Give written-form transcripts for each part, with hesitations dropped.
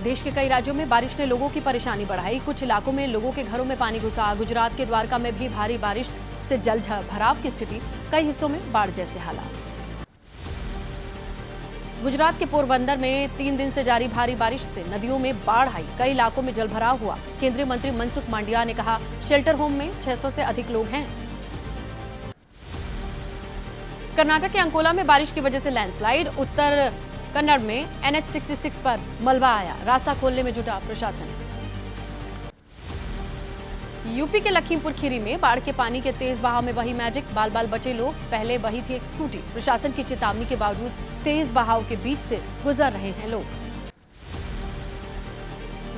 देश के कई राज्यों में बारिश ने लोगों की परेशानी बढ़ाई। कुछ इलाकों में लोगों के घरों में पानी घुसा। गुजरात के द्वारका में भी भारी बारिश से जल भराव की स्थिति, कई हिस्सों में बाढ़ जैसे हालात। गुजरात के पोरबंदर में 3 दिन से जारी भारी बारिश से नदियों में बाढ़ आई। कई इलाकों में जलभराव हुआ। केंद्रीय मंत्री मनसुख मांडविया ने कहा, शेल्टर होम में 600 से अधिक लोग हैं। कर्नाटक के अंकोला में बारिश की वजह से लैंडस्लाइड। उत्तर कन्नड़ में NH 66 पर मलबा आया। रास्ता खोलने में जुटा प्रशासन। यूपी के लखीमपुर खीरी में बाढ़ के पानी के तेज बहाव में बही मैजिक। बाल बाल बचे लोग। पहले बही थी एक स्कूटी। प्रशासन की चेतावनी के बावजूद तेज बहाव के बीच से गुजर रहे हैं लोग।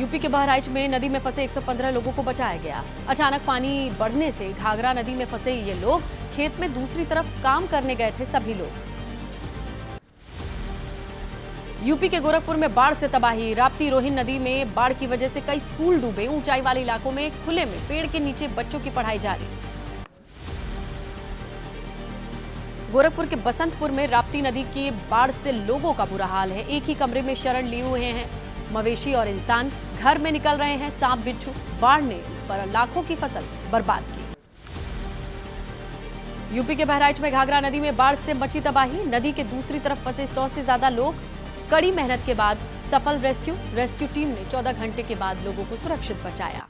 यूपी के बहराइच में नदी में फंसे 115 लोगों को बचाया गया। अचानक पानी बढ़ने से घाघरा नदी में फंसे ये लोग खेत में दूसरी तरफ काम करने गए थे सभी लोग। यूपी के गोरखपुर में बाढ़ से तबाही। राप्ती रोहिन नदी में बाढ़ की वजह से कई स्कूल डूबे। ऊंचाई वाले इलाकों में खुले में पेड़ के नीचे बच्चों की पढ़ाई जारी। गोरखपुर के बसंतपुर में राप्ती नदी की बाढ़ से लोगों का बुरा हाल है। एक ही कमरे में शरण लिए हुए हैं मवेशी और इंसान। घर में निकल रहे हैं सांप बिच्छू। बाढ़ ने लाखों की फसल बर्बाद की। यूपी के बहराइच में घाघरा नदी में बाढ़ से मची तबाही। नदी के दूसरी तरफ फंसे 100 से ज्यादा लोग। कड़ी मेहनत के बाद सफल रेस्क्यू टीम ने 14 घंटे के बाद लोगों को सुरक्षित बचाया।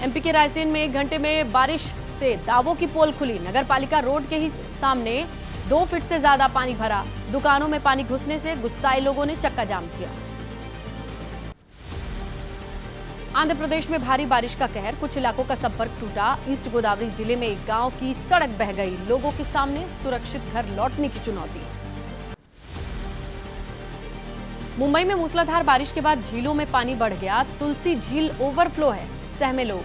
एमपी के रायसेन में 1 घंटे में बारिश से दावों की पोल खुली। नगर पालिका रोड के ही सामने 2 फीट से ज्यादा पानी भरा। दुकानों में पानी घुसने से गुस्साए लोगों ने चक्का जाम किया। आंध्र प्रदेश में भारी बारिश का कहर। कुछ इलाकों का संपर्क टूटा। ईस्ट गोदावरी जिले में एक गांव की सड़क बह गई। लोगों के सामने सुरक्षित घर लौटने की चुनौती। मुंबई में मूसलाधार बारिश के बाद झीलों में पानी बढ़ गया। तुलसी झील ओवरफ्लो है, सहमे लोग।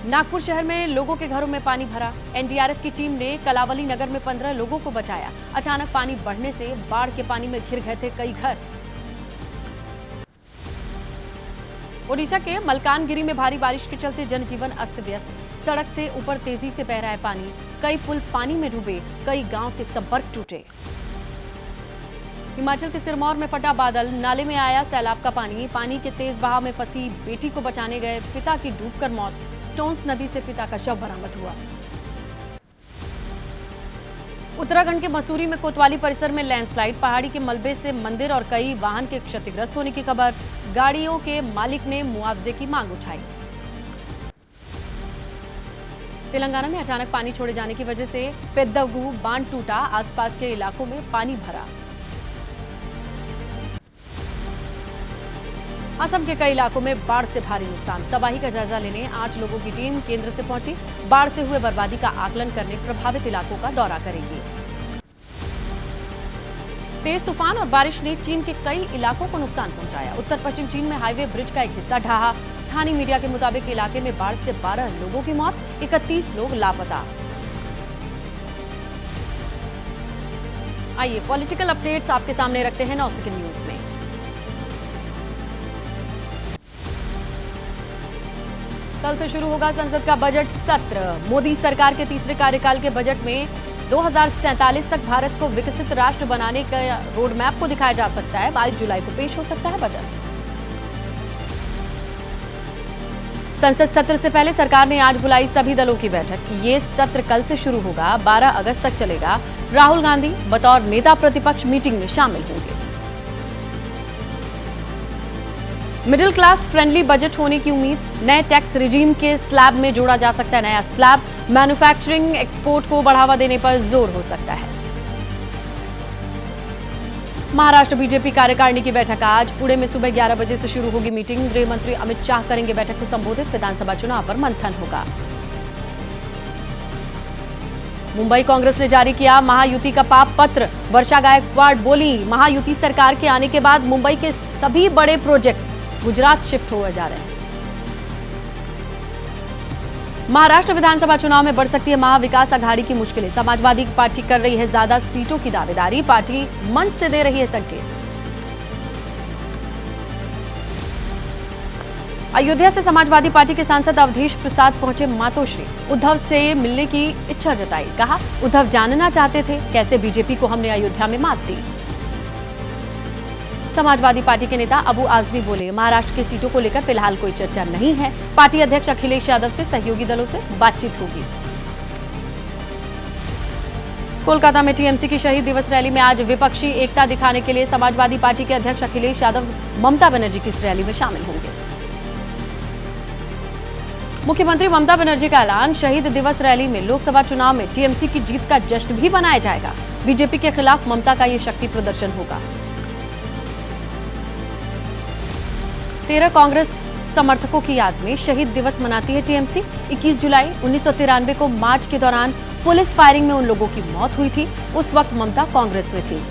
नागपुर शहर में लोगों के घरों में पानी भरा। एनडीआरएफ की टीम ने कलावली नगर में 15 लोगों को बचाया। अचानक पानी बढ़ने से बाढ़ के पानी में घिर गए थे कई घर। ओडिशा के मलकानगिरी में भारी बारिश के चलते जनजीवन अस्त व्यस्त। सड़क से ऊपर तेजी से बह रहा है पानी। कई पुल पानी में डूबे। कई गांव के संपर्क टूटे। हिमाचल के सिरमौर में फटा बादल। नाले में आया सैलाब का पानी। पानी के तेज बहाव में फंसी बेटी को बचाने गए पिता की डूबकर मौत। टोंस नदी से पिता का शव बरामद हुआ। उत्तराखंड के मसूरी में कोतवाली परिसर में लैंडस्लाइड। पहाड़ी के मलबे से मंदिर और कई वाहन के क्षतिग्रस्त होने की खबर। गाड़ियों के मालिक ने मुआवजे की मांग उठाई। तेलंगाना में अचानक पानी छोड़े जाने की वजह से पेद्दगू बांध टूटा। आसपास के इलाकों में पानी भरा। असम के कई इलाकों में बाढ़ से भारी नुकसान। तबाही का जायजा लेने 8 लोगों की टीम केंद्र से पहुंची। बाढ़ से हुए बर्बादी का आकलन करने प्रभावित इलाकों का दौरा करेगी। तेज तूफान और बारिश ने चीन के कई इलाकों को नुकसान पहुंचाया। उत्तर पश्चिम चीन में हाईवे ब्रिज का एक हिस्सा ढहा। स्थानीय मीडिया के मुताबिक इलाके में बाढ़ से 12 लोगों की मौत, 31 लोग लापता। आइए पॉलिटिकल अपडेट्स आपके सामने रखते हैं 9 सेकंड न्यूज में। कल से शुरू होगा संसद का बजट सत्र। मोदी सरकार के तीसरे कार्यकाल के बजट में 2047 तक भारत को विकसित राष्ट्र बनाने का रोड मैप को दिखाया जा सकता है। 22 जुलाई को पेश हो सकता है बजट। संसद सत्र से पहले सरकार ने आज बुलाई सभी दलों की बैठक। ये सत्र कल से शुरू होगा, 12 अगस्त तक चलेगा। राहुल गांधी बतौर नेता प्रतिपक्ष मीटिंग में शामिल होंगे। मिडिल क्लास फ्रेंडली बजट होने की उम्मीद। नए टैक्स रिजीम के स्लैब में जोड़ा जा सकता है नया स्लैब। मैन्युफैक्चरिंग एक्सपोर्ट को बढ़ावा देने पर जोर हो सकता है। महाराष्ट्र बीजेपी कार्यकारिणी की बैठक आज। पुणे में सुबह 11 बजे से शुरू होगी मीटिंग। गृह मंत्री अमित शाह करेंगे बैठक को संबोधित। विधानसभा चुनाव पर मंथन होगा। मुंबई कांग्रेस ने जारी किया महायुति का पाप पत्र। वर्षा गायकवाड़ बोली, महायुति सरकार के आने के बाद मुंबई के सभी बड़े प्रोजेक्ट्स गुजरात शिफ्ट हो जा रहे हैं। महाराष्ट्र विधानसभा चुनाव में बढ़ सकती है महाविकास अघाड़ी की मुश्किलें। समाजवादी पार्टी कर रही है ज्यादा सीटों की दावेदारी। पार्टी मंच से दे रही है संकेत। अयोध्या से समाजवादी पार्टी के सांसद अवधेश प्रसाद पहुंचे मातोश्री। उद्धव से मिलने की इच्छा जताई। कहा, उद्धव जानना चाहते थे कैसे बीजेपी को हमने अयोध्या में मात दी। समाजवादी पार्टी के नेता अबू आजमी बोले, महाराष्ट्र की सीटों को लेकर फिलहाल कोई चर्चा नहीं है। पार्टी अध्यक्ष अखिलेश यादव से सहयोगी दलों से बातचीत होगी। कोलकाता में टीएमसी की शहीद दिवस रैली में आज विपक्षी एकता दिखाने के लिए समाजवादी पार्टी के अध्यक्ष अखिलेश यादव ममता बनर्जी की इस रैली में शामिल होंगे। मुख्यमंत्री ममता बनर्जी का ऐलान, शहीद दिवस रैली में लोकसभा चुनाव में टीएमसी की जीत का जश्न भी मनाया जाएगा। बीजेपी के खिलाफ ममता का ये शक्ति प्रदर्शन होगा। 13 कांग्रेस समर्थकों की याद में शहीद दिवस मनाती है टीएमसी। 21 जुलाई 1993 को मार्च के दौरान पुलिस फायरिंग में उन लोगों की मौत हुई थी। उस वक्त ममता कांग्रेस में थी।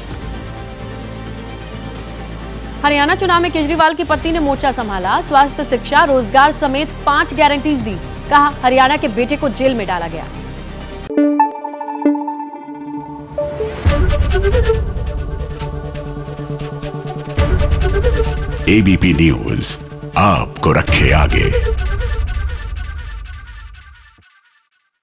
हरियाणा चुनाव में केजरीवाल की पत्नी ने मोर्चा संभाला। स्वास्थ्य, शिक्षा, रोजगार समेत 5 गारंटीज दी। कहा, हरियाणा के बेटे को जेल में डाला गया। एबीपी न्यूज आपको रखे आगे।